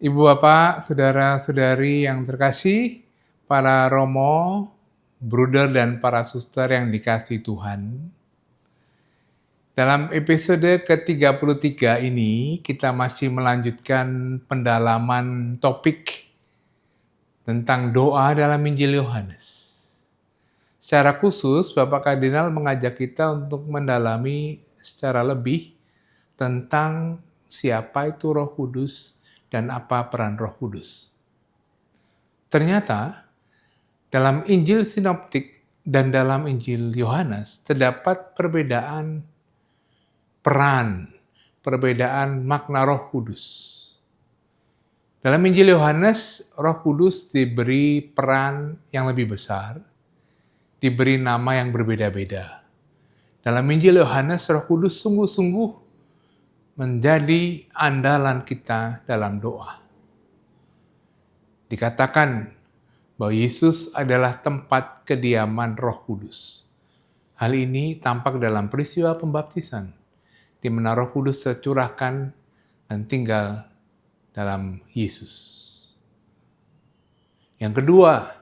Ibu Bapak, saudara-saudari yang terkasih, para romo, bruder dan para suster yang dikasihi Tuhan. Dalam episode ke-33 ini, kita masih melanjutkan pendalaman topik tentang doa dalam Injil Yohanes. Secara khusus, Bapak Kardinal mengajak kita untuk mendalami secara lebih tentang siapa itu Roh Kudus dan apa peran Roh Kudus. Ternyata, dalam Injil Sinoptik dan dalam Injil Yohanes terdapat perbedaan peran, perbedaan makna Roh Kudus. Dalam Injil Yohanes, Roh Kudus diberi peran yang lebih besar, diberi nama yang berbeda-beda. Dalam Injil Yohanes, Roh Kudus sungguh-sungguh menjadi andalan kita dalam doa. Dikatakan bahwa Yesus adalah tempat kediaman Roh Kudus. Hal ini tampak dalam peristiwa pembaptisan, di mana Roh Kudus tercurahkan dan tinggal dalam Yesus. Yang kedua,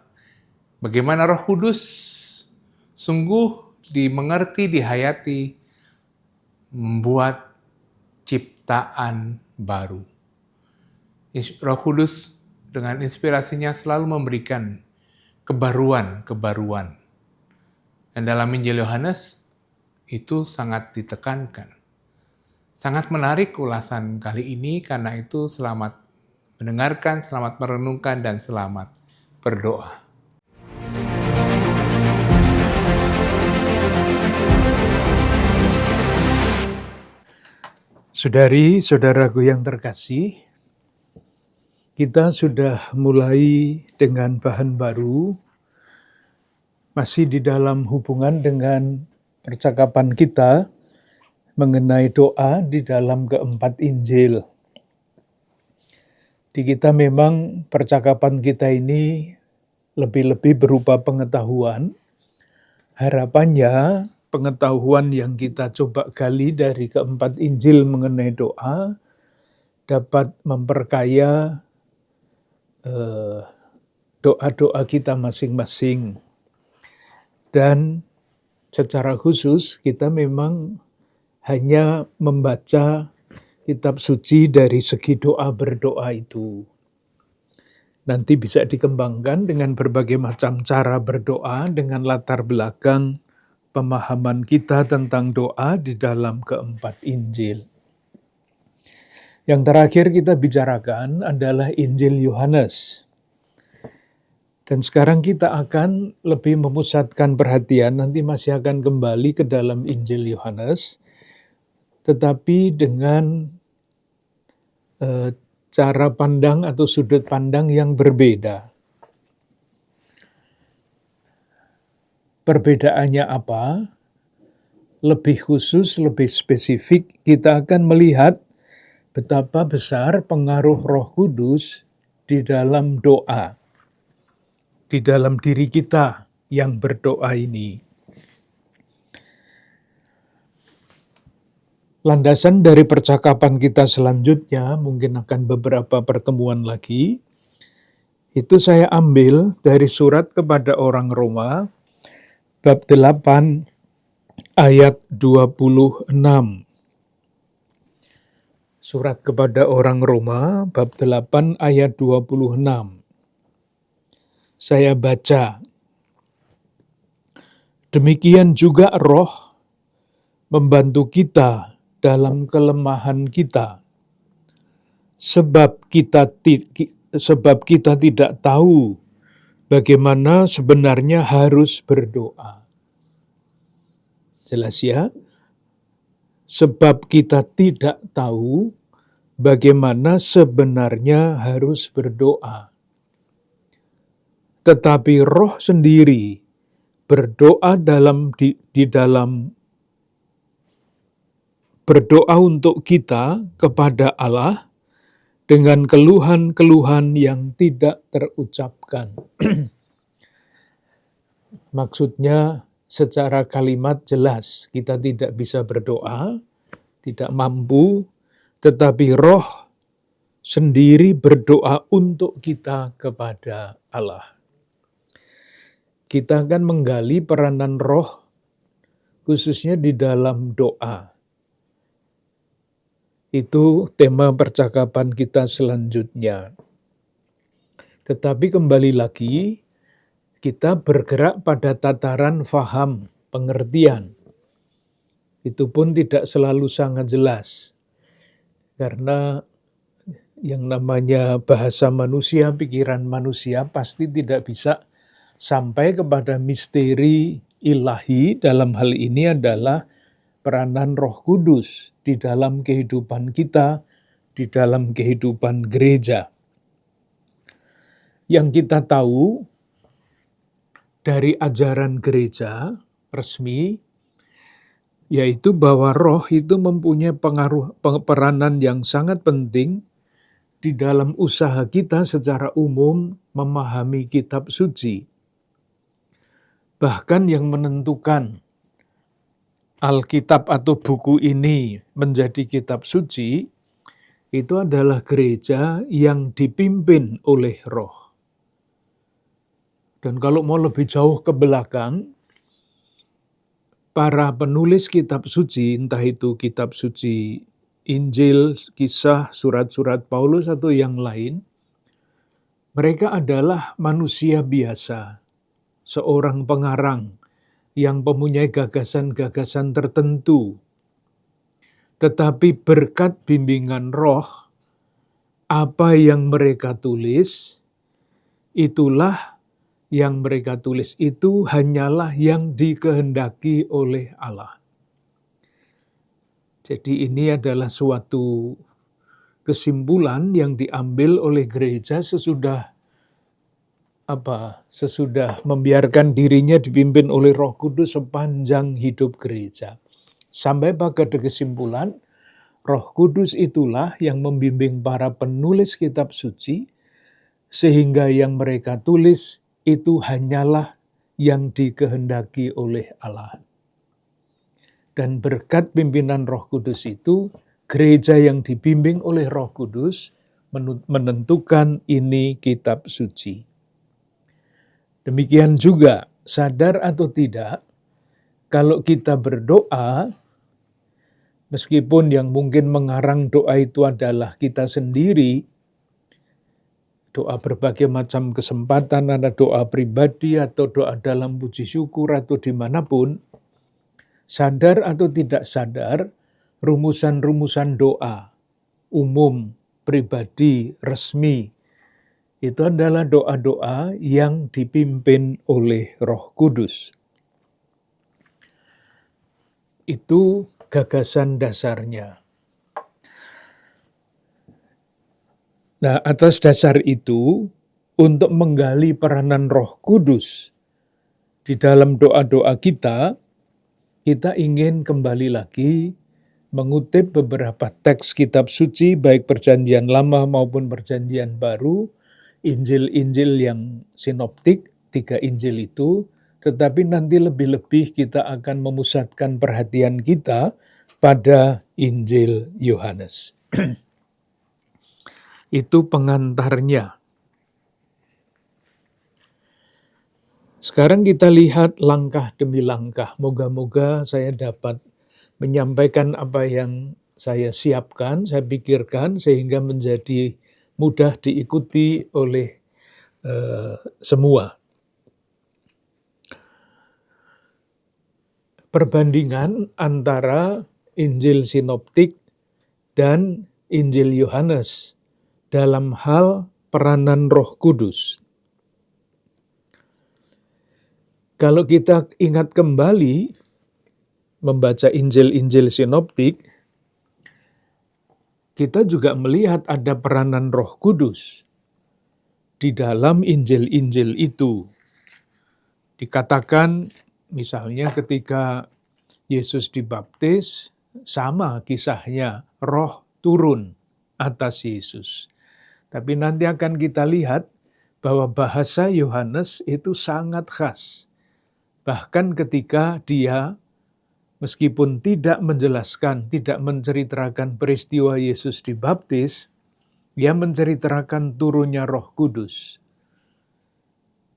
bagaimana Roh Kudus sungguh dimengerti, dihayati, membuat ciptaan baru. Roh Kudus dengan inspirasinya selalu memberikan kebaruan. Dan dalam Injil Yohanes itu sangat ditekankan. Sangat menarik ulasan kali ini, karena itu selamat mendengarkan, selamat merenungkan, dan selamat berdoa. Saudari, saudaraku yang terkasih, kita sudah mulai dengan bahan baru, masih di dalam hubungan dengan percakapan kita mengenai doa di dalam keempat Injil. Di kita memang percakapan kita ini lebih-lebih berupa pengetahuan. Harapannya pengetahuan yang kita coba gali dari keempat Injil mengenai doa dapat memperkaya doa-doa kita masing-masing. Dan secara khusus kita memang hanya membaca kitab suci dari segi doa berdoa itu. Nanti bisa dikembangkan dengan berbagai macam cara berdoa dengan latar belakang pemahaman kita tentang doa di dalam keempat Injil. Yang terakhir kita bicarakan adalah Injil Yohanes. Dan sekarang kita akan lebih memusatkan perhatian, nanti masih akan kembali ke dalam Injil Yohanes, tetapi dengan cara pandang atau sudut pandang yang berbeda. Perbedaannya apa? Lebih khusus, lebih spesifik, kita akan melihat betapa besar pengaruh Roh Kudus di dalam doa, di dalam diri kita yang berdoa ini. Landasan dari percakapan kita selanjutnya, mungkin akan beberapa pertemuan lagi, itu saya ambil dari surat kepada orang Roma, bab 8, ayat 26. Surat kepada orang Roma, bab 8, ayat 26. Saya baca, demikian juga Roh membantu kita dalam kelemahan kita, sebab kita tidak tahu bagaimana sebenarnya harus berdoa. Jelas ya? Sebab kita tidak tahu bagaimana sebenarnya harus berdoa. Tetapi Roh sendiri berdoa di dalam berdoa untuk kita kepada Allah dengan keluhan-keluhan yang tidak terucapkan. Maksudnya secara kalimat jelas, kita tidak bisa berdoa, tidak mampu, tetapi Roh sendiri berdoa untuk kita kepada Allah. Kita akan menggali peranan roh khususnya di dalam doa. Itu tema percakapan kita selanjutnya. Tetapi kembali lagi, kita bergerak pada tataran faham, pengertian. Itu pun tidak selalu sangat jelas. Karena yang namanya bahasa manusia, pikiran manusia pasti tidak bisa sampai kepada misteri ilahi. Dalam hal ini adalah peranan Roh Kudus di dalam kehidupan kita, di dalam kehidupan gereja. Yang kita tahu dari ajaran gereja resmi, yaitu bahwa roh itu mempunyai peranan yang sangat penting di dalam usaha kita secara umum memahami kitab suci. Bahkan yang menentukan Alkitab atau buku ini menjadi kitab suci, itu adalah gereja yang dipimpin oleh roh. Dan kalau mau lebih jauh ke belakang, para penulis kitab suci, entah itu kitab suci Injil, kisah, surat-surat Paulus atau yang lain, mereka adalah manusia biasa, seorang pengarang yang mempunyai gagasan-gagasan tertentu. Tetapi berkat bimbingan roh, apa yang mereka tulis, itulah yang mereka tulis itu hanyalah yang dikehendaki oleh Allah. Jadi ini adalah suatu kesimpulan yang diambil oleh gereja sesudah membiarkan dirinya dipimpin oleh Roh Kudus sepanjang hidup gereja. Sampai pada kesimpulan, Roh Kudus itulah yang membimbing para penulis kitab suci, sehingga yang mereka tulis itu hanyalah yang dikehendaki oleh Allah. Dan berkat pimpinan Roh Kudus itu, gereja yang dibimbing oleh Roh Kudus menentukan ini kitab suci. Demikian juga, sadar atau tidak, kalau kita berdoa, meskipun yang mungkin mengarang doa itu adalah kita sendiri, doa berbagai macam kesempatan, ada doa pribadi atau doa dalam puji syukur atau dimanapun, sadar atau tidak sadar, rumusan-rumusan doa, umum, pribadi, resmi, itu adalah doa-doa yang dipimpin oleh Roh Kudus. Itu gagasan dasarnya. Nah, atas dasar itu, untuk menggali peranan Roh Kudus di dalam doa-doa kita ingin kembali lagi mengutip beberapa teks kitab suci, baik perjanjian lama maupun perjanjian baru, Injil-Injil yang sinoptik, 3 Injil itu, tetapi nanti lebih-lebih kita akan memusatkan perhatian kita pada Injil Yohanes. Itu pengantarnya. Sekarang kita lihat langkah demi langkah. Moga-moga saya dapat menyampaikan apa yang saya siapkan, saya pikirkan, sehingga menjadi mudah diikuti oleh semua. Perbandingan antara Injil sinoptik dan Injil Yohanes dalam hal peranan Roh Kudus. Kalau kita ingat kembali membaca Injil-Injil sinoptik, kita juga melihat ada peranan Roh Kudus di dalam Injil-Injil itu. Dikatakan misalnya ketika Yesus dibaptis, sama kisahnya, Roh turun atas Yesus. Tapi nanti akan kita lihat bahwa bahasa Yohanes itu sangat khas. Bahkan ketika dia meskipun tidak menjelaskan, tidak menceritakan peristiwa Yesus dibaptis, yang menceritakan turunnya Roh Kudus.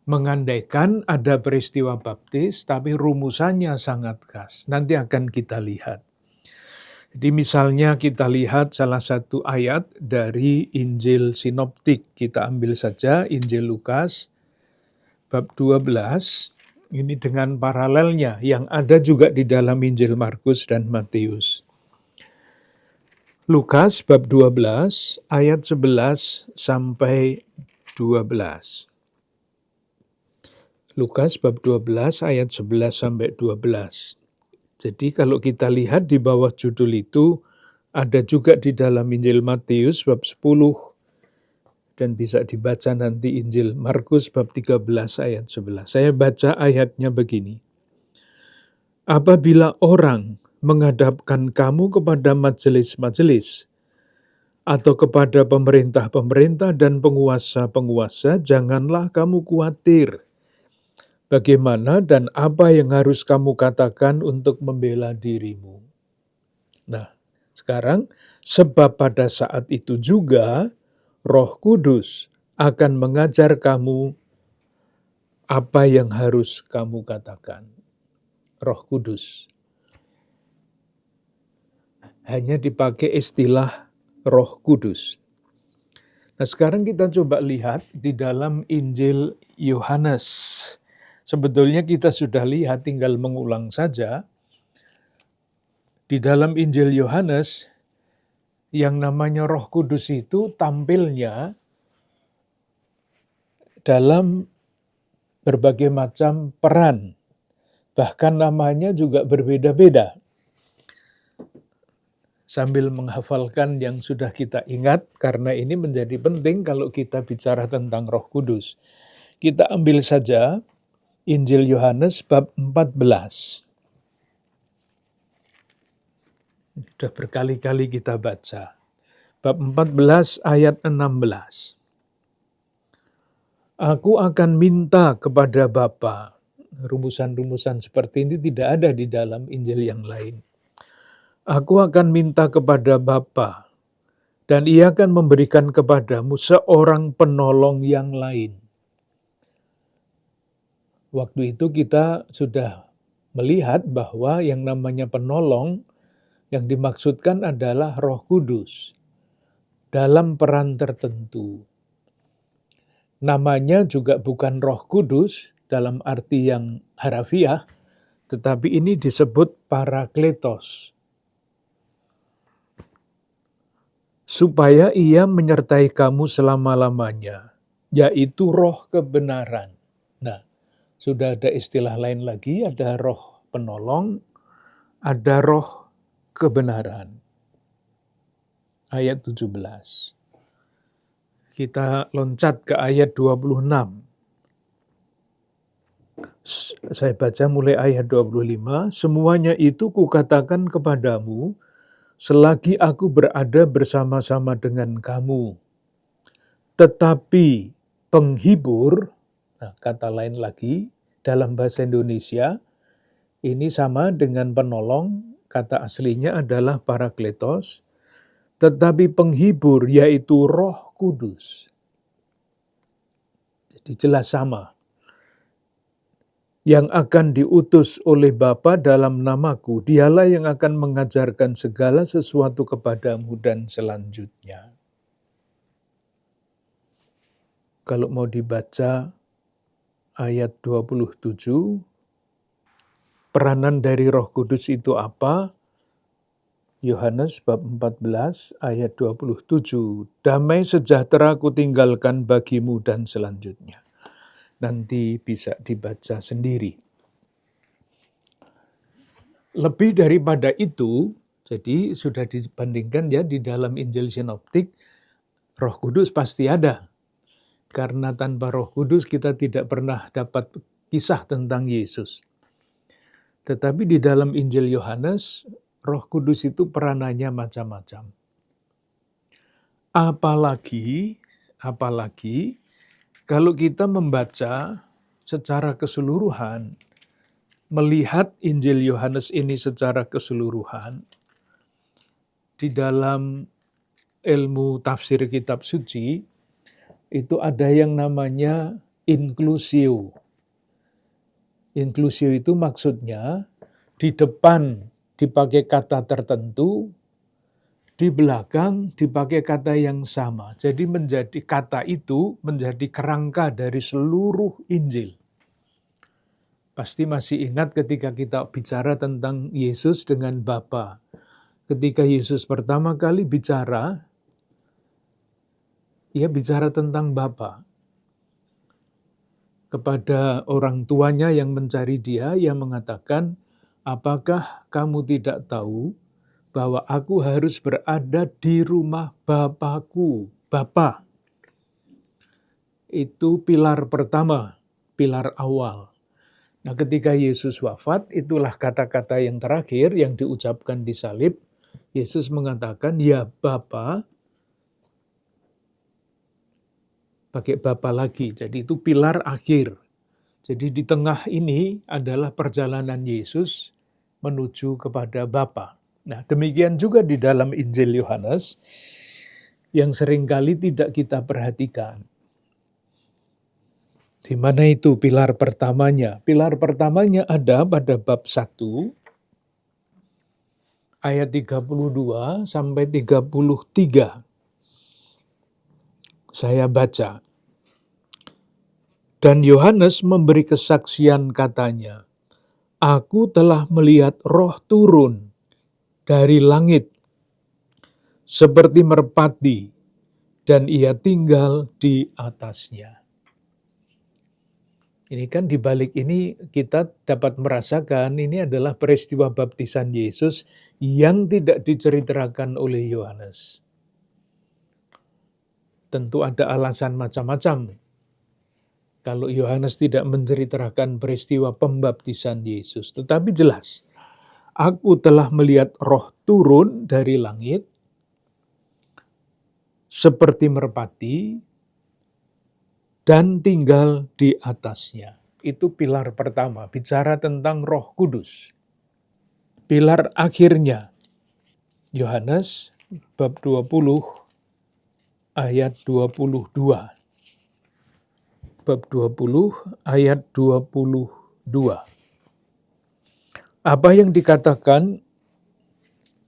Mengandaikan ada peristiwa baptis, tapi rumusannya sangat khas. Nanti akan kita lihat. Jadi misalnya kita lihat salah satu ayat dari Injil Sinoptik. Kita ambil saja Injil Lukas bab 12. Ini dengan paralelnya yang ada juga di dalam Injil Markus dan Matius. Lukas bab 12 ayat 11 sampai 12. Lukas bab 12 ayat 11 sampai 12. Jadi kalau kita lihat di bawah judul itu, ada juga di dalam Injil Matius bab 10, dan bisa dibaca nanti Injil Markus bab 13 ayat 11. Saya baca ayatnya begini. Apabila orang menghadapkan kamu kepada majelis-majelis, atau kepada pemerintah-pemerintah dan penguasa-penguasa, janganlah kamu khawatir bagaimana dan apa yang harus kamu katakan untuk membela dirimu. Nah, sekarang sebab pada saat itu juga Roh Kudus akan mengajar kamu apa yang harus kamu katakan. Roh Kudus. Hanya dipakai istilah Roh Kudus. Nah, sekarang kita coba lihat di dalam Injil Yohanes. Sebetulnya kita sudah lihat, tinggal mengulang saja. Di dalam Injil Yohanes, yang namanya Roh Kudus itu tampilnya dalam berbagai macam peran. Bahkan namanya juga berbeda-beda. Sambil menghafalkan yang sudah kita ingat, karena ini menjadi penting kalau kita bicara tentang Roh Kudus. Kita ambil saja Injil Yohanes bab 14. Sudah berkali-kali kita baca. Bab 14 ayat 16. Aku akan minta kepada Bapa. Rumusan-rumusan seperti ini tidak ada di dalam Injil yang lain. Aku akan minta kepada Bapa, dan Ia akan memberikan kepadamu seorang penolong yang lain. Waktu itu kita sudah melihat bahwa yang namanya penolong yang dimaksudkan adalah Roh Kudus dalam peran tertentu. Namanya juga bukan Roh Kudus dalam arti yang harafiah, tetapi ini disebut Parakletos. Supaya Ia menyertai kamu selama-lamanya, yaitu roh kebenaran. Nah, sudah ada istilah lain lagi, ada roh penolong, ada roh kebenaran. Ayat 17. Kita loncat ke ayat 26. Saya baca mulai ayat 25. Semuanya itu kukatakan kepadamu, selagi aku berada bersama-sama dengan kamu. Tetapi penghibur, nah kata lain lagi, dalam bahasa Indonesia, ini sama dengan penolong, kata aslinya adalah Parakletos, tetapi penghibur yaitu Roh Kudus. Jadi jelas sama. Yang akan diutus oleh Bapa dalam namaku, dialah yang akan mengajarkan segala sesuatu kepadamu dan selanjutnya. Kalau mau dibaca ayat 27, peranan dari Roh Kudus itu apa? Yohanes bab 14 ayat 27. Damai sejahtera kutinggalkan bagimu dan selanjutnya. Nanti bisa dibaca sendiri. Lebih daripada itu, jadi sudah dibandingkan ya di dalam Injil Sinoptik, Roh Kudus pasti ada. Karena tanpa Roh Kudus kita tidak pernah dapat kisah tentang Yesus. Tetapi di dalam Injil Yohanes, Roh Kudus itu peranannya macam-macam. Apalagi kalau kita membaca secara keseluruhan, melihat Injil Yohanes ini secara keseluruhan, di dalam ilmu tafsir kitab suci, itu ada yang namanya inklusio. Inklusio itu maksudnya di depan dipakai kata tertentu, di belakang dipakai kata yang sama. Jadi menjadi kata itu menjadi kerangka dari seluruh Injil. Pasti masih ingat ketika kita bicara tentang Yesus dengan Bapa. Ketika Yesus pertama kali bicara, ia bicara tentang Bapa. Kepada orang tuanya yang mencari dia, ia mengatakan, "Apakah kamu tidak tahu bahwa aku harus berada di rumah Bapakku?" Bapa itu pilar pertama, pilar awal. Nah, ketika Yesus wafat, itulah kata-kata yang terakhir yang diucapkan di salib. Yesus mengatakan, "Ya Bapa," pakai Bapa lagi. Jadi itu pilar akhir. Jadi di tengah ini adalah perjalanan Yesus menuju kepada Bapa. Nah, demikian juga di dalam Injil Yohanes yang seringkali tidak kita perhatikan. Di mana itu pilar pertamanya? Pilar pertamanya ada pada bab 1 ayat 32 sampai 33. Saya baca. Dan Yohanes memberi kesaksian katanya, "Aku telah melihat Roh turun dari langit seperti merpati, dan ia tinggal di atasnya." Ini kan di balik ini kita dapat merasakan ini adalah peristiwa baptisan Yesus yang tidak diceritakan oleh Yohanes. Tentu ada alasan macam-macam. Kalau Yohanes tidak menceritakan peristiwa pembaptisan Yesus, tetapi jelas, "Aku telah melihat Roh turun dari langit seperti merpati dan tinggal di atasnya." Itu pilar pertama, bicara tentang Roh Kudus. Pilar akhirnya, Yohanes bab 20 ayat 22. Bab 20 ayat 22. Apa yang dikatakan,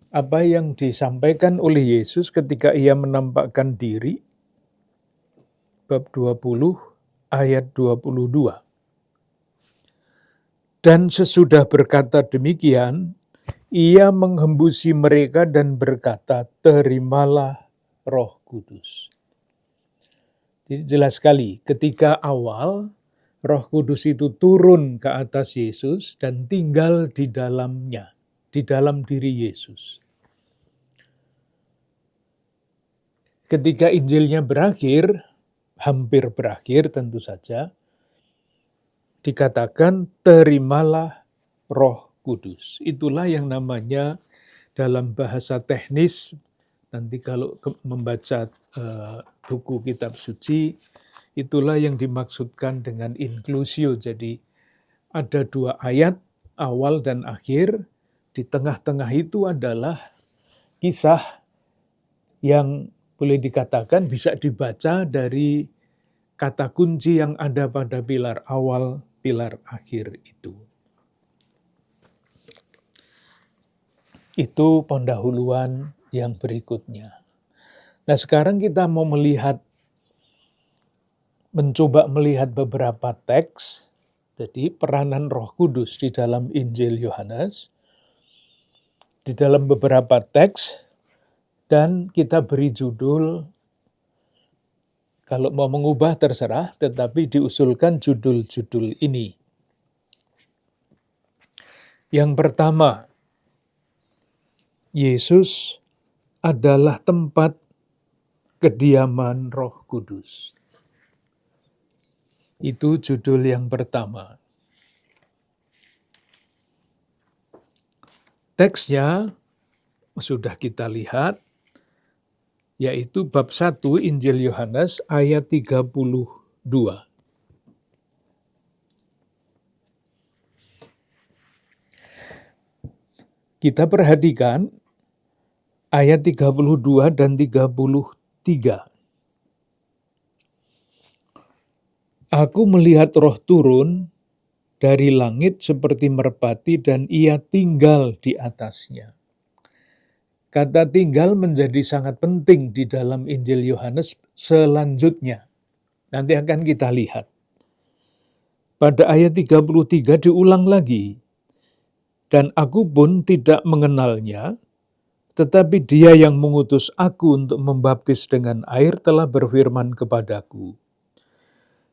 apa yang disampaikan oleh Yesus ketika ia menampakkan diri? Bab 20 ayat 22. Dan sesudah berkata demikian, ia menghembusi mereka dan berkata, "Terimalah Roh Kudus." Jadi jelas sekali, ketika awal Roh Kudus itu turun ke atas Yesus dan tinggal di dalamnya, di dalam diri Yesus. Ketika Injilnya berakhir, hampir berakhir tentu saja, dikatakan terimalah Roh Kudus. Itulah yang namanya dalam bahasa teknis, nanti kalau membaca buku kitab suci, itulah yang dimaksudkan dengan inklusio. Jadi ada 2 ayat, awal dan akhir. Di tengah-tengah itu adalah kisah yang boleh dikatakan bisa dibaca dari kata kunci yang ada pada pilar awal, pilar akhir itu. Itu pendahuluan yang berikutnya. Nah, sekarang kita mau mencoba melihat beberapa teks, jadi peranan Roh Kudus di dalam Injil Yohanes, di dalam beberapa teks, dan kita beri judul, kalau mau mengubah terserah, tetapi diusulkan judul-judul ini. Yang pertama, Yesus adalah tempat kediaman Roh Kudus. Itu judul yang pertama. Teksnya sudah kita lihat, yaitu bab 1 Injil Yohanes ayat 32. Kita perhatikan ayat 32 dan 33. Aku melihat roh turun dari langit seperti merpati dan ia tinggal di atasnya. Kata tinggal menjadi sangat penting di dalam Injil Yohanes selanjutnya. Nanti akan kita lihat. Pada ayat 33 diulang lagi. Dan aku pun tidak mengenalnya, tetapi dia yang mengutus aku untuk membaptis dengan air telah berfirman kepadaku,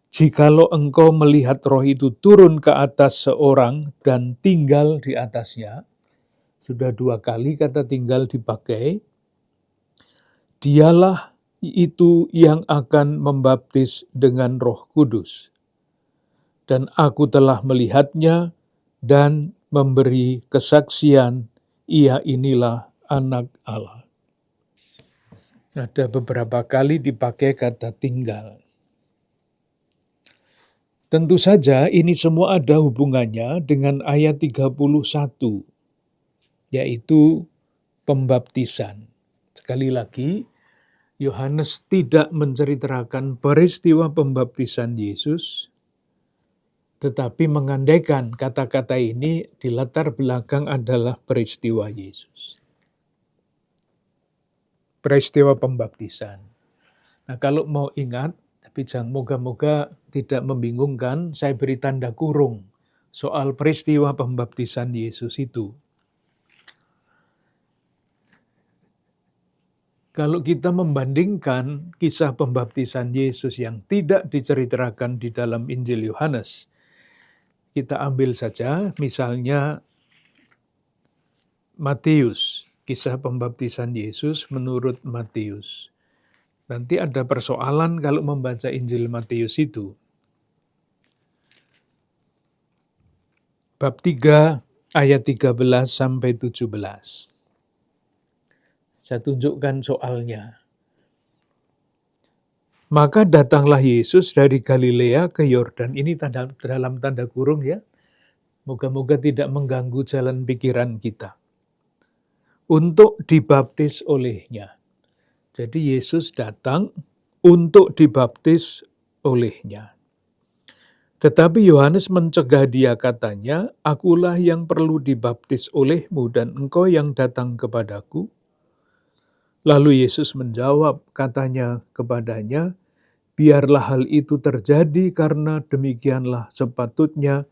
jikalau engkau melihat roh itu turun ke atas seorang dan tinggal di atasnya, sudah 2 kali kata tinggal dipakai, dialah itu yang akan membaptis dengan Roh Kudus. Dan aku telah melihatnya dan memberi kesaksian, ia inilah anak Allah. Ada beberapa kali dipakai kata tinggal. Tentu saja ini semua ada hubungannya dengan ayat 31, yaitu pembaptisan. Sekali lagi, Yohanes tidak menceritakan peristiwa pembaptisan Yesus, tetapi mengandaikan kata-kata ini di latar belakang adalah peristiwa Yesus. Peristiwa pembaptisan. Nah, kalau mau ingat, tapi jangan moga-moga tidak membingungkan, saya beri tanda kurung soal peristiwa pembaptisan Yesus itu. Kalau kita membandingkan kisah pembaptisan Yesus yang tidak diceritakan di dalam Injil Yohanes, kita ambil saja misalnya Matius, kisah pembaptisan Yesus menurut Matius. Nanti ada persoalan kalau membaca Injil Matius itu. Bab 3 ayat 13 sampai 17. Saya tunjukkan soalnya. Maka datanglah Yesus dari Galilea ke Yordan. Ini dalam tanda kurung ya. Moga-moga tidak mengganggu jalan pikiran kita. Untuk dibaptis olehnya. Jadi Yesus datang untuk dibaptis olehnya. Tetapi Yohanes mencegah dia, katanya, akulah yang perlu dibaptis olehmu dan engkau yang datang kepadaku. Lalu Yesus menjawab, katanya kepadanya, biarlah hal itu terjadi karena demikianlah sepatutnya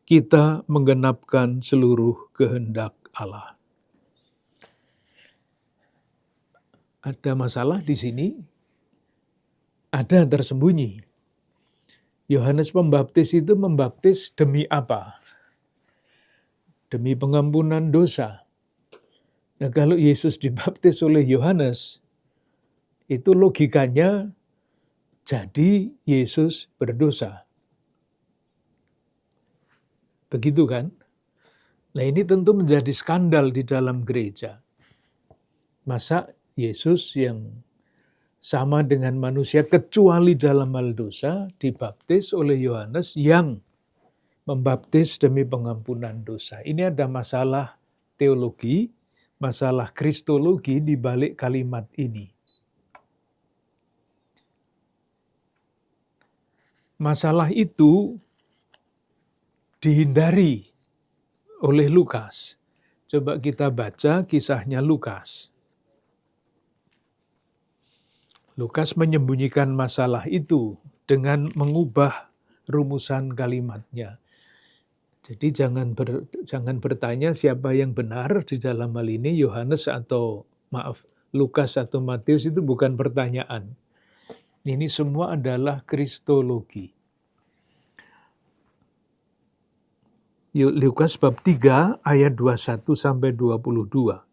kita menggenapkan seluruh kehendak Allah. Ada masalah di sini, ada tersembunyi. Yohanes Pembaptis itu membaptis demi apa? Demi pengampunan dosa. Nah, kalau Yesus dibaptis oleh Yohanes, itu logikanya jadi Yesus berdosa. Begitu kan? Nah, ini tentu menjadi skandal di dalam gereja. Masa Yesus yang sama dengan manusia kecuali dalam hal dosa dibaptis oleh Yohanes yang membaptis demi pengampunan dosa. Ini ada masalah teologi, masalah kristologi di balik kalimat ini. Masalah itu dihindari oleh Lukas. Coba kita baca kisahnya Lukas. Lukas menyembunyikan masalah itu dengan mengubah rumusan kalimatnya. Jadi jangan bertanya siapa yang benar di dalam hal ini, Yohanes atau Lukas atau Matius, itu bukan pertanyaan. Ini semua adalah kristologi. Lukas bab 3 ayat 21 sampai 22.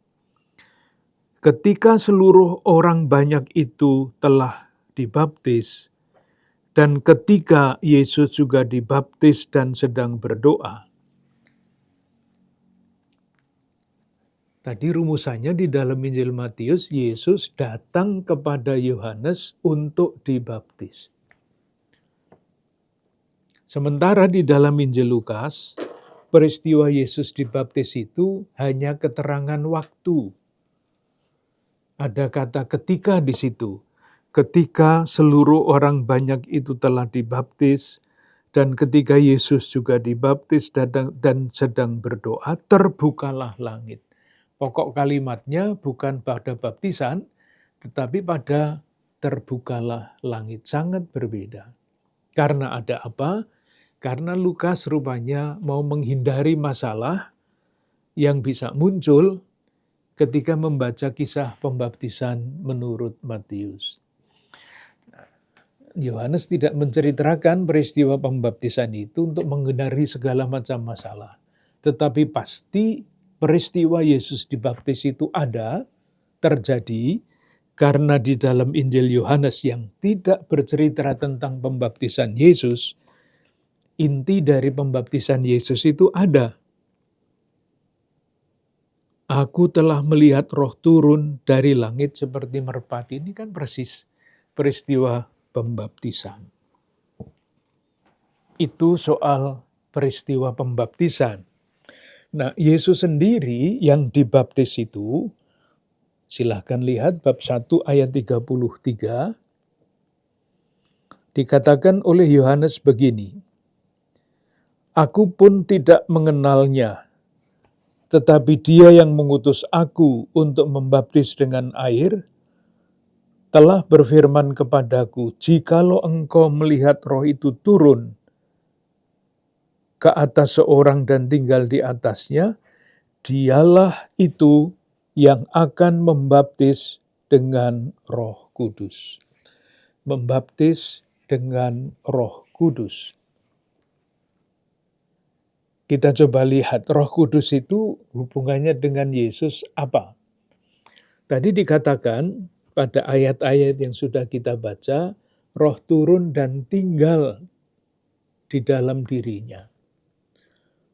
Ketika seluruh orang banyak itu telah dibaptis, dan ketika Yesus juga dibaptis dan sedang berdoa. Tadi rumusannya di dalam Injil Matius, Yesus datang kepada Yohanes untuk dibaptis. Sementara di dalam Injil Lukas, peristiwa Yesus dibaptis itu hanya keterangan waktu. Ada kata ketika di situ. Ketika seluruh orang banyak itu telah dibaptis, dan ketika Yesus juga dibaptis dan sedang berdoa, terbukalah langit. Pokok kalimatnya bukan pada baptisan, tetapi pada terbukalah langit. Sangat berbeda. Karena ada apa? Karena Lukas rupanya mau menghindari masalah yang bisa muncul ketika membaca kisah pembaptisan menurut Matius. Yohanes tidak menceritakan peristiwa pembaptisan itu untuk menghindari segala macam masalah. Tetapi pasti peristiwa Yesus dibaptis itu ada, terjadi, karena di dalam Injil Yohanes yang tidak bercerita tentang pembaptisan Yesus, inti dari pembaptisan Yesus itu ada. Aku telah melihat roh turun dari langit seperti merpati. Ini kan persis peristiwa pembaptisan. Itu soal peristiwa pembaptisan. Nah, Yesus sendiri yang dibaptis itu, silahkan lihat bab 1 ayat 33, dikatakan oleh Yohanes begini, Aku pun tidak mengenalnya, tetapi dia yang mengutus aku untuk membaptis dengan air, telah berfirman kepadaku, jikalau engkau melihat roh itu turun ke atas seorang dan tinggal di atasnya, dialah itu yang akan membaptis dengan Roh Kudus. Membaptis dengan Roh Kudus. Kita coba lihat Roh Kudus itu hubungannya dengan Yesus apa? Tadi dikatakan pada ayat-ayat yang sudah kita baca, Roh turun dan tinggal di dalam dirinya.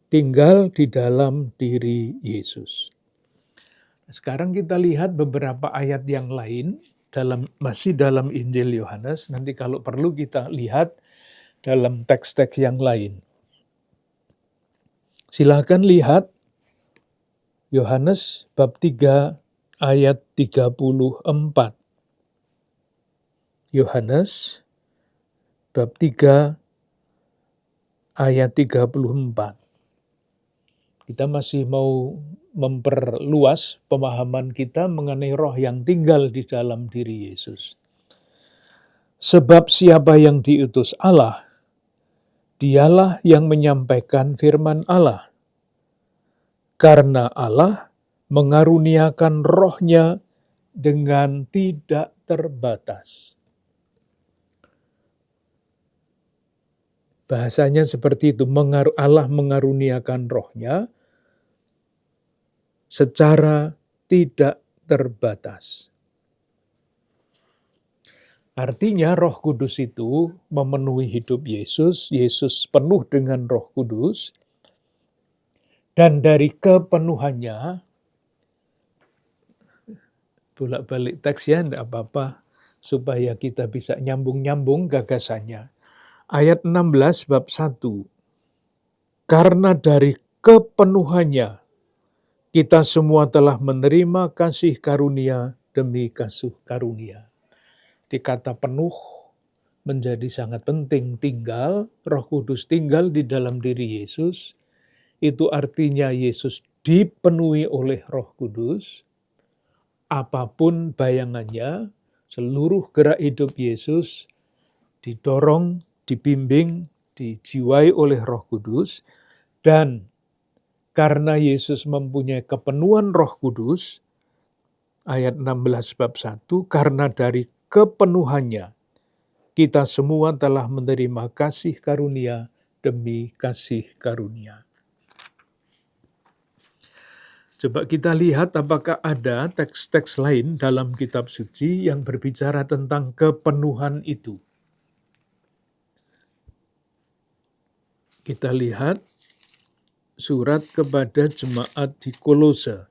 Tinggal di dalam diri Yesus. Sekarang kita lihat beberapa ayat yang lain masih dalam Injil Yohanes. Nanti kalau perlu kita lihat dalam teks-teks yang lain. Silakan lihat Yohanes bab 3 ayat 34. Yohanes bab 3 ayat 34. Kita masih mau memperluas pemahaman kita mengenai roh yang tinggal di dalam diri Yesus. Sebab siapa yang diutus Allah, dialah yang menyampaikan firman Allah. Karena Allah mengaruniakan rohnya dengan tidak terbatas. Bahasanya seperti itu, Allah mengaruniakan rohnya secara tidak terbatas. Artinya Roh Kudus itu memenuhi hidup Yesus, Yesus penuh dengan Roh Kudus, dan dari kepenuhannya, bolak-balik teks ya, tidak apa-apa, supaya kita bisa nyambung-nyambung gagasannya. Ayat 16 bab 1, karena dari kepenuhannya, kita semua telah menerima kasih karunia demi kasih karunia. Di kata penuh menjadi sangat penting, tinggal, Roh Kudus tinggal di dalam diri Yesus, itu artinya Yesus dipenuhi oleh Roh Kudus, apapun bayangannya, seluruh gerak hidup Yesus didorong, dibimbing, dijiwai oleh Roh Kudus, dan karena Yesus mempunyai kepenuhan Roh Kudus, ayat 16 bab 1, karena dari kepenuhannya, kita semua telah menerima kasih karunia demi kasih karunia. Coba kita lihat apakah ada teks-teks lain dalam kitab suci yang berbicara tentang kepenuhan itu. Kita lihat surat kepada jemaat di Kolose.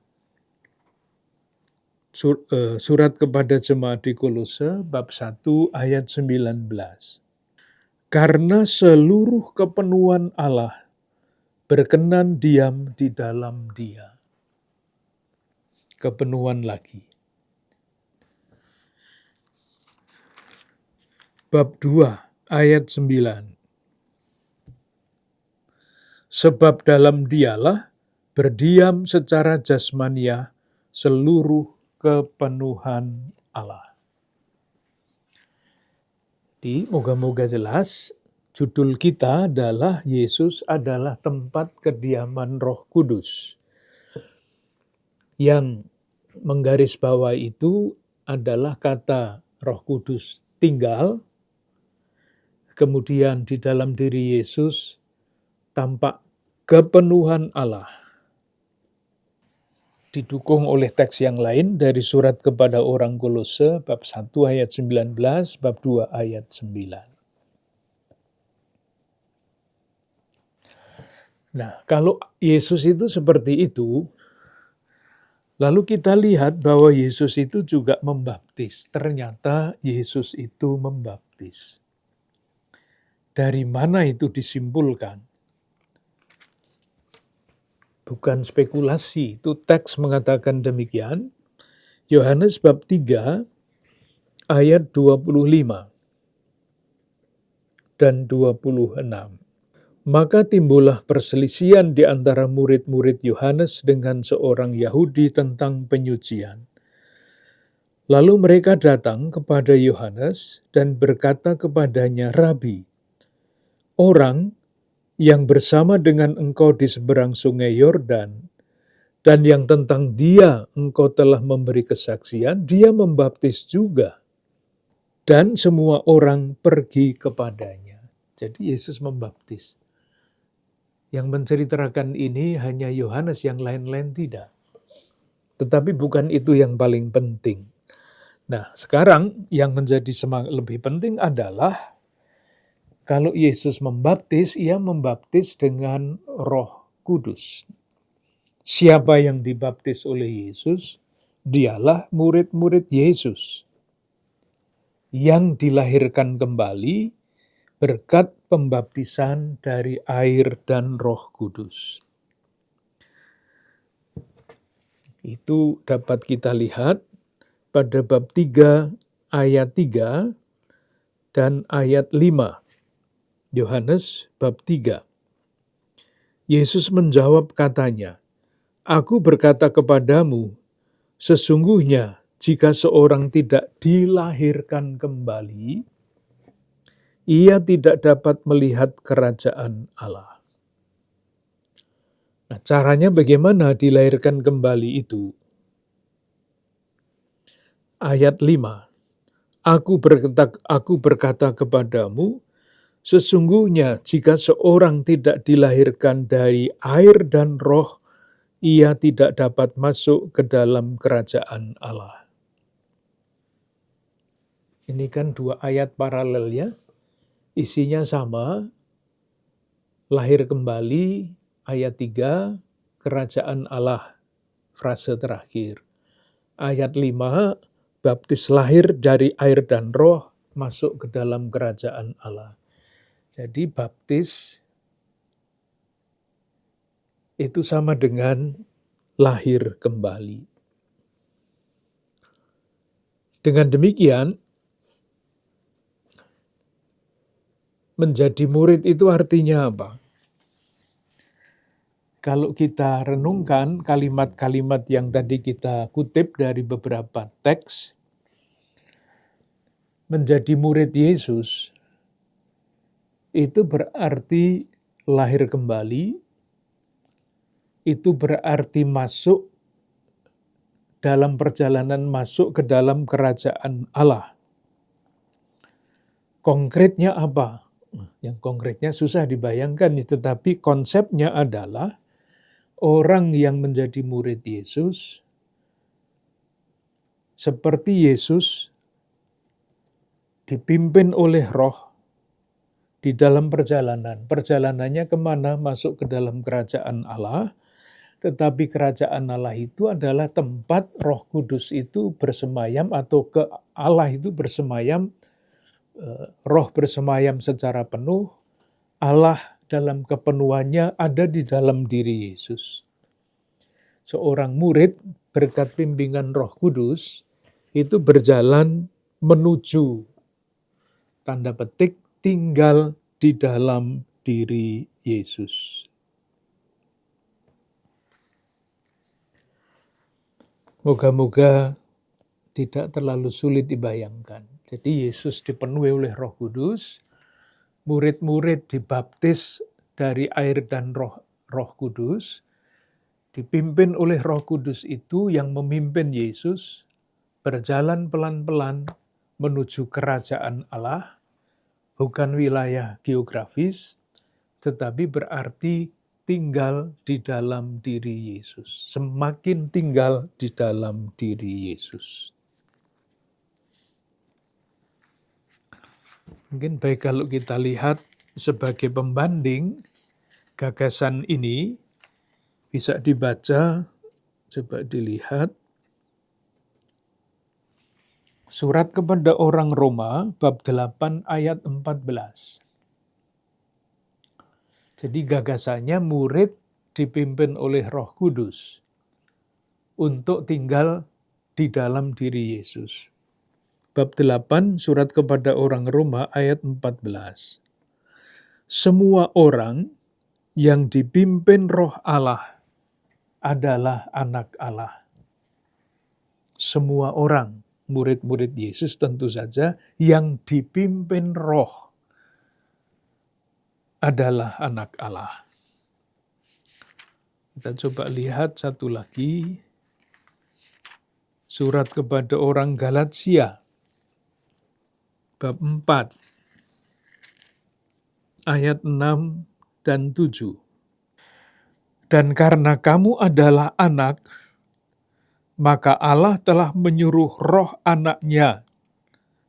Surat kepada jemaat di Kolose, bab 1 ayat 19. Karena seluruh kepenuhan Allah berkenan diam di dalam Dia. Kepenuhan lagi. bab 2 ayat 9. Sebab dalam dialah berdiam secara jasmaniah seluruh kepenuhan Allah. Jadi moga-moga jelas, judul kita adalah Yesus adalah tempat kediaman Roh Kudus. Yang menggarisbawahi itu adalah kata Roh Kudus tinggal, kemudian di dalam diri Yesus tampak kepenuhan Allah. Didukung oleh teks yang lain dari surat kepada orang Kolose bab 1 ayat 19, bab 2 ayat 9. Nah, kalau Yesus itu seperti itu, lalu kita lihat bahwa Yesus itu juga membaptis. Ternyata Yesus itu membaptis. Dari mana itu disimpulkan? Bukan spekulasi, itu teks mengatakan demikian. Yohanes bab 3 ayat 25 dan 26. Maka timbullah perselisihan di antara murid-murid Yohanes dengan seorang Yahudi tentang penyucian. Lalu mereka datang kepada Yohanes dan berkata kepadanya, "Rabi, orang yang bersama dengan engkau di seberang sungai Yordan, dan yang tentang dia engkau telah memberi kesaksian, dia membaptis juga, dan semua orang pergi kepadanya." Jadi Yesus membaptis. Yang menceritakan ini hanya Yohanes, yang lain-lain tidak. Tetapi bukan itu yang paling penting. Nah, sekarang yang menjadi lebih penting adalah kalau Yesus membaptis, ia membaptis dengan Roh Kudus. Siapa yang dibaptis oleh Yesus? Dialah murid-murid Yesus yang dilahirkan kembali berkat pembaptisan dari air dan Roh Kudus. Itu dapat kita lihat pada bab 3 ayat 3 dan ayat 5. Yohanes bab 3. Yesus menjawab katanya, "Aku berkata kepadamu, sesungguhnya jika seorang tidak dilahirkan kembali, ia tidak dapat melihat kerajaan Allah." Nah, caranya bagaimana dilahirkan kembali itu? Ayat 5. Aku berkata kepadamu, sesungguhnya jika seorang tidak dilahirkan dari air dan Roh, ia tidak dapat masuk ke dalam kerajaan Allah. Ini kan dua ayat paralel ya. Isinya sama. Lahir kembali, ayat 3, kerajaan Allah, frase terakhir. Ayat 5, baptis lahir dari air dan Roh, masuk ke dalam kerajaan Allah. Jadi baptis itu sama dengan lahir kembali. Dengan demikian, menjadi murid itu artinya apa? Kalau kita renungkan kalimat-kalimat yang tadi kita kutip dari beberapa teks, menjadi murid Yesus itu berarti lahir kembali, itu berarti masuk dalam perjalanan masuk ke dalam kerajaan Allah. Konkretnya apa? Yang konkretnya susah dibayangkan, tetapi konsepnya adalah orang yang menjadi murid Yesus, seperti Yesus dipimpin oleh Roh di dalam perjalanan. Perjalanannya kemana? Masuk ke dalam kerajaan Allah. Tetapi kerajaan Allah itu adalah tempat Roh Kudus itu bersemayam, atau ke Allah itu bersemayam, Roh bersemayam secara penuh, Allah dalam kepenuhannya ada di dalam diri Yesus. Seorang murid berkat bimbingan Roh Kudus itu berjalan menuju tanda petik, tinggal di dalam diri Yesus. Moga-moga tidak terlalu sulit dibayangkan. Jadi Yesus dipenuhi oleh Roh Kudus, murid-murid dibaptis dari air dan Roh Kudus, dipimpin oleh Roh Kudus itu yang memimpin Yesus berjalan pelan-pelan menuju kerajaan Allah, bukan wilayah geografis, tetapi berarti tinggal di dalam diri Yesus. Semakin tinggal di dalam diri Yesus. Mungkin baik kalau kita lihat sebagai pembanding, gagasan ini bisa dibaca, coba dilihat. Surat kepada orang Roma, bab 8 ayat 14. Jadi gagasannya murid dipimpin oleh Roh Kudus untuk tinggal di dalam diri Yesus. Bab 8, surat kepada orang Roma ayat 14. Semua orang yang dipimpin Roh Allah adalah anak Allah. Semua orang, murid-murid Yesus tentu saja, yang dipimpin Roh adalah anak Allah. Kita coba lihat satu lagi. Surat kepada orang Galatia, bab 4, ayat 6 dan 7. Dan karena kamu adalah anak, maka Allah telah menyuruh roh anaknya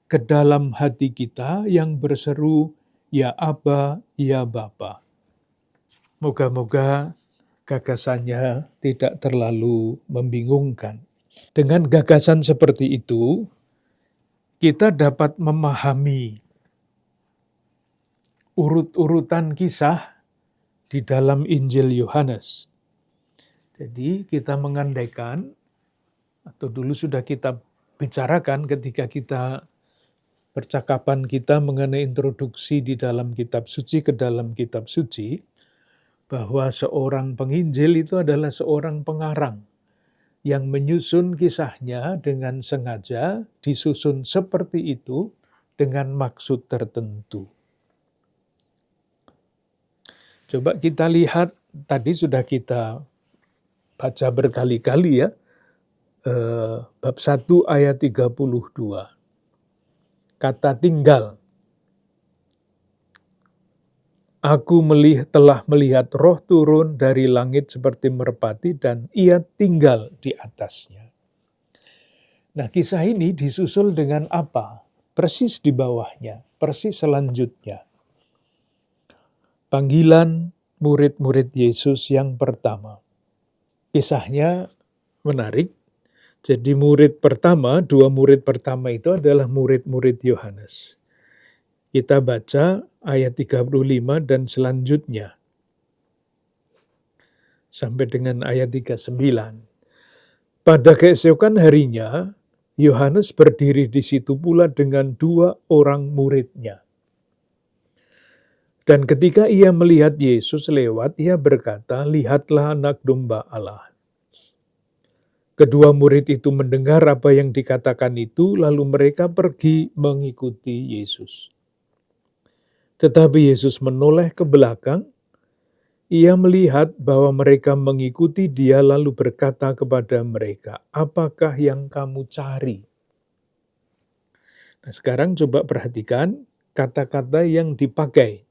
ke dalam hati kita yang berseru, ya Aba, ya Bapa. Moga-moga gagasannya tidak terlalu membingungkan. Dengan gagasan seperti itu, kita dapat memahami urut-urutan kisah di dalam Injil Yohanes. Jadi kita mengandaikan, atau dulu sudah kita bicarakan ketika kita percakapan kita mengenai introduksi di dalam kitab suci ke dalam kitab suci, bahwa seorang penginjil itu adalah seorang pengarang yang menyusun kisahnya dengan sengaja disusun seperti itu dengan maksud tertentu. Coba kita lihat, tadi sudah kita baca berkali-kali ya, bab 1 ayat 32. Kata tinggal. Aku telah melihat roh turun dari langit seperti merpati dan ia tinggal di atasnya. Nah, kisah ini disusul dengan apa? Persis di bawahnya, persis selanjutnya. Panggilan murid-murid Yesus yang pertama. Kisahnya menarik. Jadi dua murid pertama itu adalah murid-murid Yohanes. Kita baca ayat 35 dan selanjutnya. Sampai dengan ayat 39. Pada keesokan harinya, Yohanes berdiri di situ pula dengan 2 orang muridnya. Dan ketika ia melihat Yesus lewat, ia berkata, lihatlah anak domba Allah. Kedua murid itu mendengar apa yang dikatakan itu, lalu mereka pergi mengikuti Yesus. Tetapi Yesus menoleh ke belakang, ia melihat bahwa mereka mengikuti dia lalu berkata kepada mereka, apakah yang kamu cari? Nah, sekarang coba perhatikan kata-kata yang dipakai.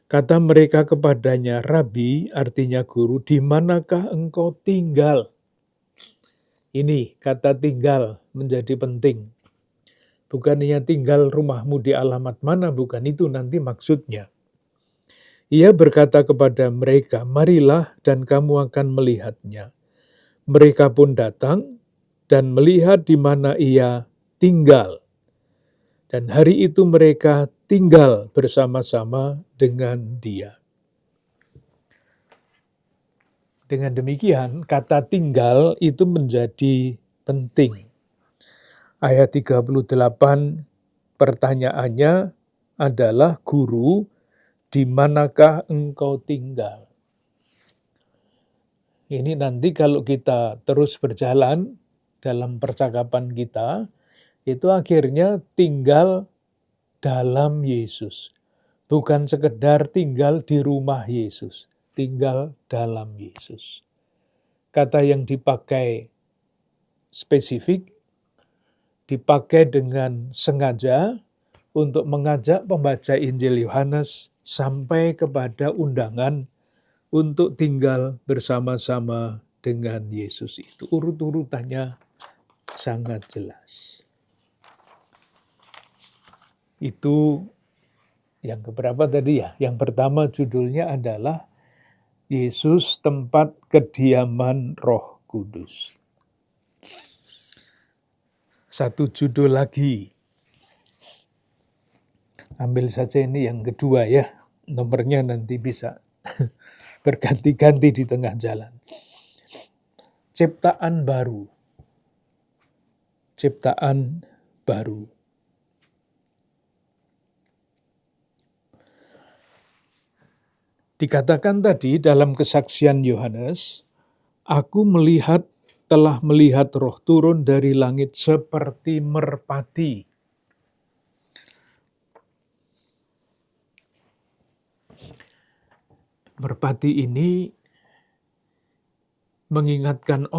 Kata mereka kepadanya, Rabi, artinya guru, di manakah engkau tinggal? Ini kata tinggal menjadi penting. Bukan hanya tinggal rumahmu di alamat mana, bukan itu nanti maksudnya. Ia berkata kepada mereka, marilah dan kamu akan melihatnya. Mereka pun datang dan melihat di mana ia tinggal. Dan hari itu mereka tinggal bersama-sama dengan dia. Dengan demikian, kata tinggal itu menjadi penting. Ayat 38, Pertanyaannya adalah, Guru, di manakah engkau tinggal? Ini nanti kalau kita terus berjalan dalam percakapan kita, itu akhirnya tinggal dalam Yesus. Bukan sekedar tinggal di rumah Yesus, tinggal dalam Yesus. Kata yang dipakai spesifik, dipakai dengan sengaja untuk mengajak pembaca Injil Yohanes sampai kepada undangan untuk tinggal bersama-sama dengan Yesus itu. Urut-urutannya sangat jelas. Itu yang keberapa tadi ya? Yang pertama judulnya adalah Yesus tempat kediaman Roh Kudus. Satu judul lagi. Ambil saja ini yang kedua ya. Nomornya nanti bisa berganti-ganti di tengah jalan. Ciptaan baru. Ciptaan baru. Dikatakan tadi dalam kesaksian Yohanes, aku telah melihat Roh turun dari langit seperti merpati. Merpati ini mengingatkan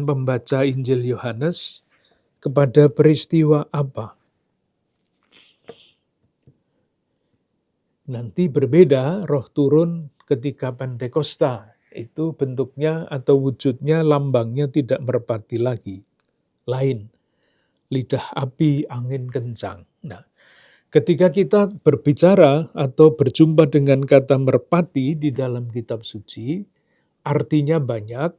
pembaca Injil Yohanes kepada peristiwa apa? Nanti berbeda Roh turun ketika Pentakosta. Itu bentuknya atau wujudnya, lambangnya tidak merpati lagi. Lain. Lidah api, angin kencang. Nah, ketika kita berbicara atau berjumpa dengan kata merpati di dalam kitab suci, artinya banyak.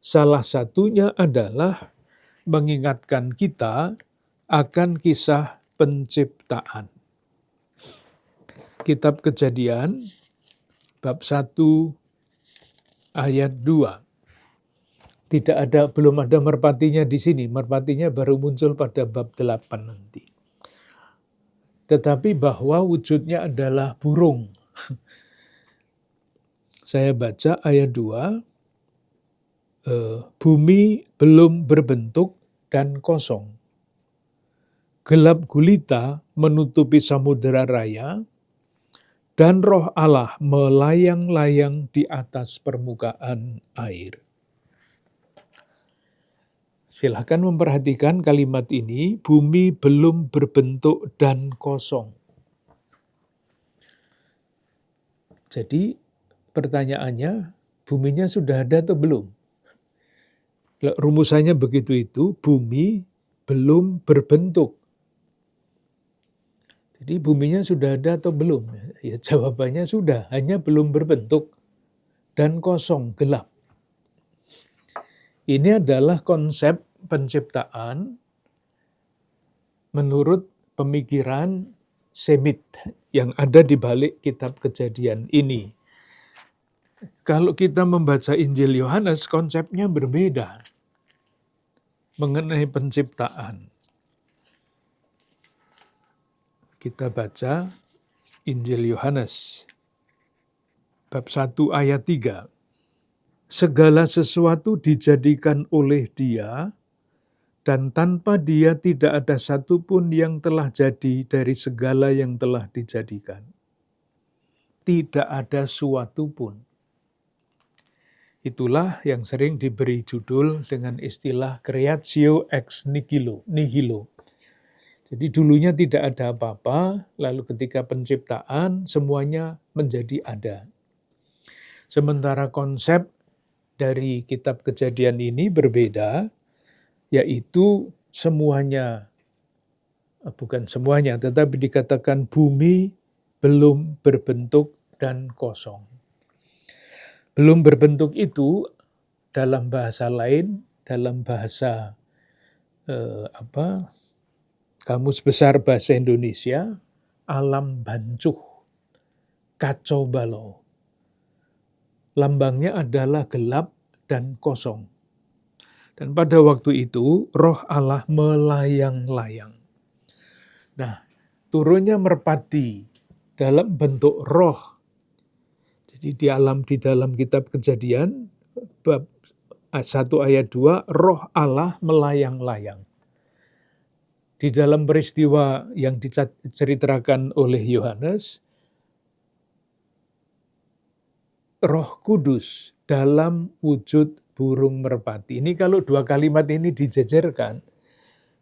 Salah satunya adalah mengingatkan kita akan kisah penciptaan. Kitab Kejadian, bab 1, ayat 2. Belum ada merpatinya di sini. Merpatinya baru muncul pada bab 8 nanti. Tetapi bahwa wujudnya adalah burung. Saya baca ayat 2, bumi belum berbentuk dan kosong. Gelap gulita menutupi samudera raya, dan Roh Allah melayang-layang di atas permukaan air. Silakan memperhatikan kalimat ini, bumi belum berbentuk dan kosong. Jadi pertanyaannya, buminya sudah ada atau belum? Rumusannya begitu itu, bumi belum berbentuk. Jadi buminya sudah ada atau belum? Ya jawabannya sudah, hanya belum berbentuk dan kosong, gelap. Ini adalah konsep penciptaan menurut pemikiran Semit yang ada di balik kitab Kejadian ini. Kalau kita membaca Injil Yohanes, konsepnya berbeda mengenai penciptaan. Kita baca Injil Yohanes, bab 1 ayat 3. Segala sesuatu dijadikan oleh Dia, dan tanpa Dia tidak ada satupun yang telah jadi dari segala yang telah dijadikan. Tidak ada suatu pun. Itulah yang sering diberi judul dengan istilah creatio ex nihilo. Jadi dulunya tidak ada apa-apa, lalu ketika penciptaan semuanya menjadi ada. Sementara konsep dari kitab Kejadian ini berbeda, yaitu bukan semuanya, tetapi dikatakan bumi belum berbentuk dan kosong. Belum berbentuk itu dalam bahasa lain, dalam bahasa Kamus Besar Bahasa Indonesia, alam bancuh, kacau balau. Lambangnya adalah gelap dan kosong. Dan pada waktu itu, Roh Allah melayang-layang. Nah, turunnya merpati dalam bentuk roh. Jadi di dalam kitab Kejadian bab 1 ayat 2, roh Allah melayang-layang. Di dalam peristiwa yang diceritakan oleh Yohanes, Roh Kudus dalam wujud burung merpati. Ini kalau dua kalimat ini dijejerkan,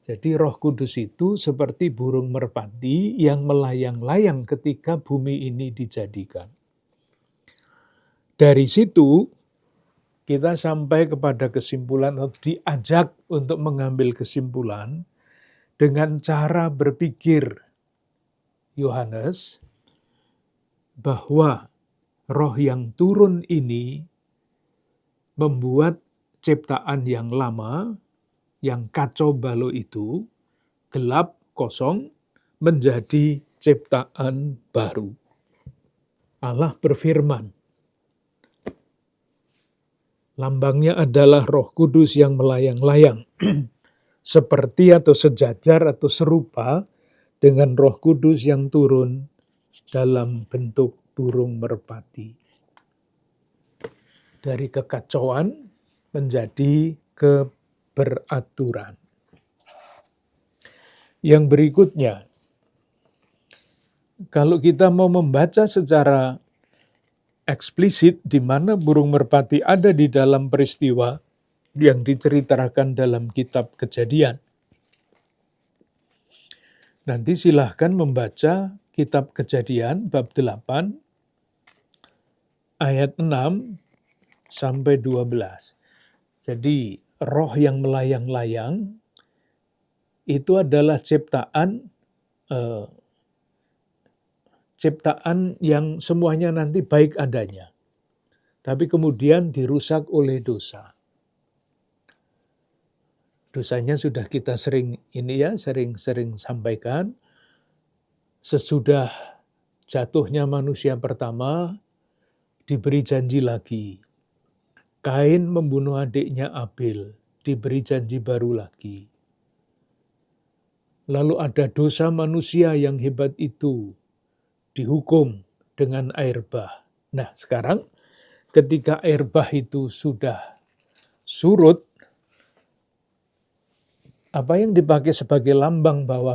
jadi Roh Kudus itu seperti burung merpati yang melayang-layang ketika bumi ini dijadikan. Dari situ kita sampai kepada kesimpulan atau diajak untuk mengambil kesimpulan dengan cara berpikir Yohanes bahwa roh yang turun ini membuat ciptaan yang lama, yang kacau balau itu, gelap, kosong, menjadi ciptaan baru. Allah berfirman, lambangnya adalah Roh Kudus yang melayang-layang, seperti atau sejajar atau serupa dengan Roh Kudus yang turun dalam bentuk burung merpati. Dari kekacauan menjadi keberaturan. Yang berikutnya, kalau kita mau membaca secara eksplisit di mana burung merpati ada di dalam peristiwa yang diceritakan dalam kitab Kejadian, nanti silahkan membaca kitab Kejadian bab 8 ayat 6 sampai 12. Jadi roh yang melayang-layang itu adalah ciptaan yang semuanya nanti baik adanya. Tapi kemudian dirusak oleh dosa. Dosanya sudah kita sering sampaikan. Sesudah jatuhnya manusia pertama, diberi janji lagi. Kain membunuh adiknya Abel, diberi janji baru lagi. Lalu ada dosa manusia yang hebat itu, dihukum dengan air bah. Nah, sekarang ketika air bah itu sudah surut, apa yang dipakai sebagai lambang bahwa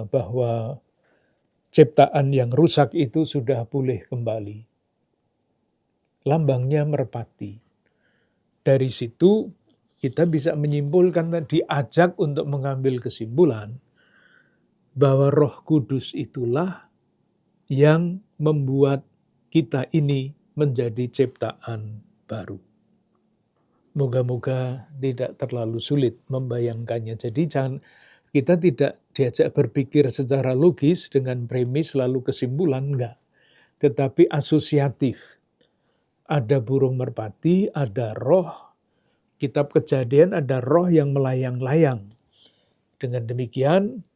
bahwa ciptaan yang rusak itu sudah pulih kembali. Lambangnya merpati. Dari situ kita bisa menyimpulkan dan diajak untuk mengambil kesimpulan bahwa Roh Kudus itulah yang membuat kita ini menjadi ciptaan baru. Moga-moga tidak terlalu sulit membayangkannya. Jadi kita tidak diajak berpikir secara logis dengan premis lalu kesimpulan, enggak. Tetapi asosiatif. Ada burung merpati, ada roh. Kitab Kejadian ada roh yang melayang-layang. Dengan demikian,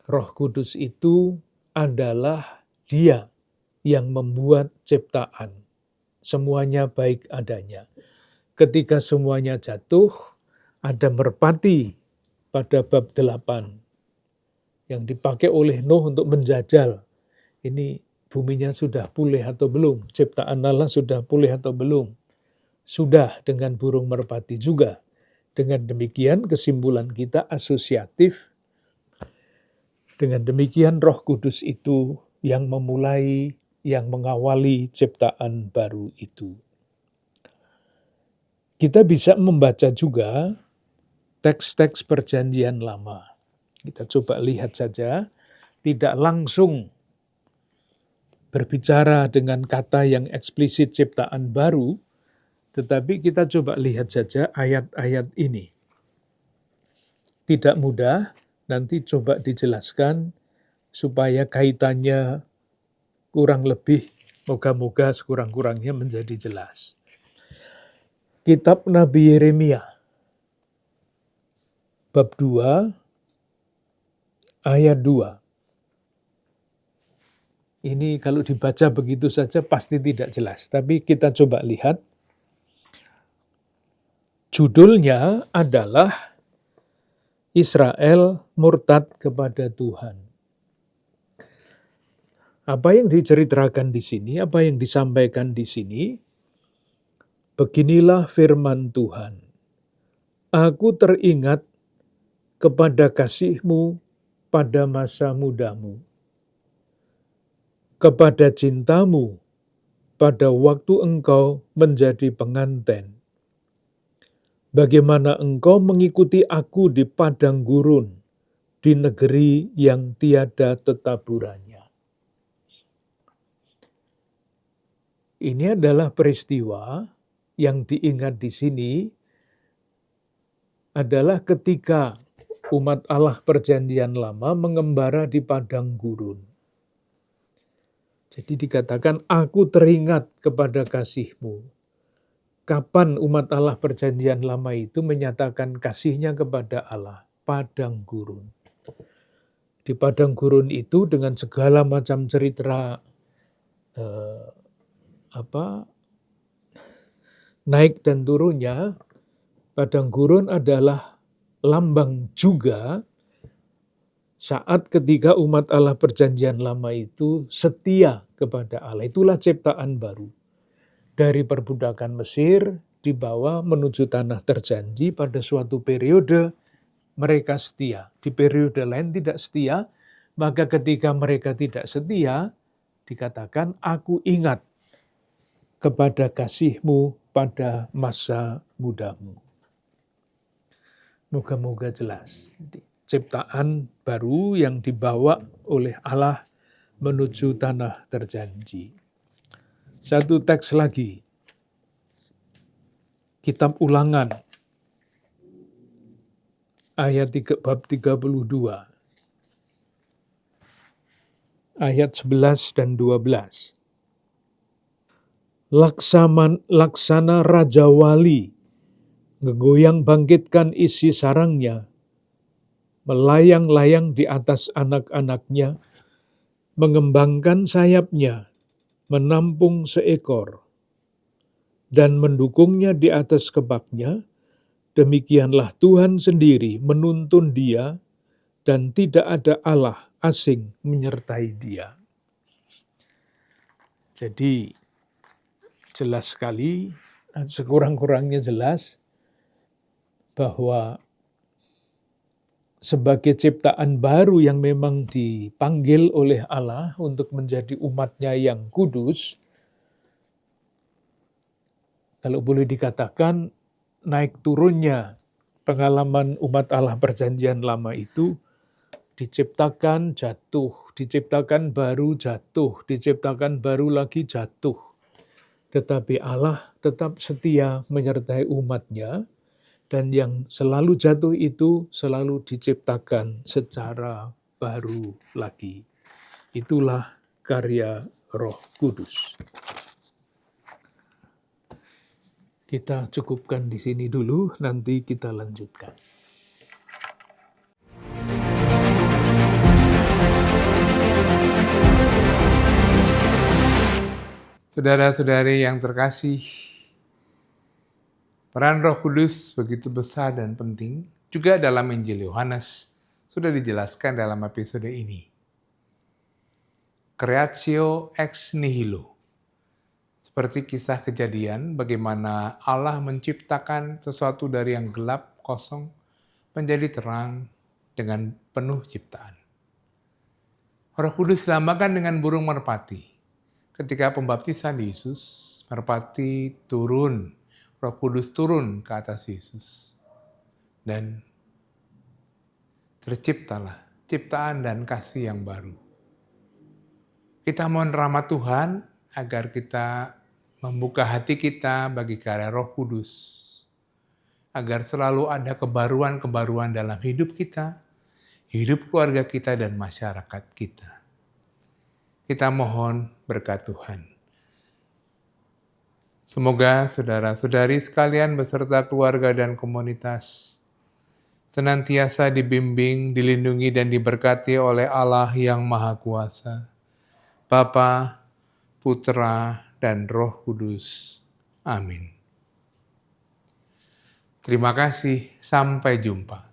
Roh Kudus itu adalah Dia yang membuat ciptaan. Semuanya baik adanya. Ketika semuanya jatuh, ada merpati pada bab 8 yang dipakai oleh Nuh untuk menjajal. Ini buminya sudah pulih atau belum? Ciptaan Allah sudah pulih atau belum? Sudah, dengan burung merpati juga. Dengan demikian kesimpulan kita asosiatif. Dengan demikian Roh Kudus itu yang memulai, yang mengawali ciptaan baru itu. Kita bisa membaca juga teks-teks Perjanjian Lama. Kita coba lihat saja, tidak langsung berbicara dengan kata yang eksplisit ciptaan baru, tetapi kita coba lihat saja ayat-ayat ini. Tidak mudah, nanti coba dijelaskan supaya kaitannya kurang lebih, moga-moga sekurang-kurangnya menjadi jelas. Kitab Nabi Yeremia, bab 2, ayat 2. Ini kalau dibaca begitu saja pasti tidak jelas. Tapi kita coba lihat. Judulnya adalah Israel murtad kepada Tuhan. Apa yang diceritakan di sini, apa yang disampaikan di sini, beginilah firman Tuhan. Aku teringat kepada kasih-Mu pada masa mudamu, kepada cinta-Mu pada waktu Engkau menjadi pengantin. Bagaimana Engkau mengikuti aku di padang gurun, di negeri yang tiada tetaburannya. Ini adalah peristiwa yang diingat di sini adalah ketika umat Allah Perjanjian Lama mengembara di padang gurun. Jadi dikatakan, aku teringat kepada kasih-Mu. Kapan umat Allah Perjanjian Lama itu menyatakan kasihnya kepada Allah? Padang gurun. Di padang gurun itu dengan segala macam cerita naik dan turunnya, padang gurun adalah lambang juga saat ketika umat Allah Perjanjian Lama itu setia kepada Allah. Itulah ciptaan baru. Dari perbudakan Mesir dibawa menuju tanah terjanji pada suatu periode mereka setia. Di periode lain tidak setia, maka ketika mereka tidak setia, dikatakan, aku ingat kepada kasih-Mu pada masa mudamu. Moga-moga jelas. Ciptaan baru yang dibawa oleh Allah menuju tanah terjanji. Satu teks lagi. Kitab Ulangan. Bab 32. Ayat 11 dan 12. Laksana Raja Wali, ngegoyang bangkitkan isi sarangnya, melayang-layang di atas anak-anaknya, mengembangkan sayapnya, menampung seekor, dan mendukungnya di atas kebaknya, demikianlah Tuhan sendiri menuntun dia, dan tidak ada Allah asing menyertai dia. Jadi, jelas sekali, sekurang-kurangnya jelas, bahwa sebagai ciptaan baru yang memang dipanggil oleh Allah untuk menjadi umat-Nya yang kudus, kalau boleh dikatakan naik turunnya pengalaman umat Allah Perjanjian Lama itu diciptakan jatuh, diciptakan baru jatuh, diciptakan baru lagi jatuh. Tetapi Allah tetap setia menyertai umat-Nya, dan yang selalu jatuh itu selalu diciptakan secara baru lagi. Itulah karya Roh Kudus. Kita cukupkan di sini dulu, nanti kita lanjutkan. Saudara-saudari yang terkasih, peran Roh Kudus begitu besar dan penting juga dalam Injil Yohanes sudah dijelaskan dalam episode ini. Creatio ex nihilo. Seperti kisah Kejadian bagaimana Allah menciptakan sesuatu dari yang gelap, kosong, menjadi terang dengan penuh ciptaan. Roh Kudus dilambangkan dengan burung merpati. Ketika pembaptisan Yesus, merpati turun, Roh Kudus turun ke atas Yesus. Dan terciptalah ciptaan dan kasih yang baru. Kita mohon rahmat Tuhan agar kita membuka hati kita bagi karya Roh Kudus. Agar selalu ada kebaruan-kebaruan dalam hidup kita, hidup keluarga kita, dan masyarakat kita. Kita mohon berkat Tuhan. Semoga saudara-saudari sekalian beserta keluarga dan komunitas senantiasa dibimbing, dilindungi, dan diberkati oleh Allah yang Maha Kuasa, Bapa, Putra, dan Roh Kudus. Amin. Terima kasih, sampai jumpa.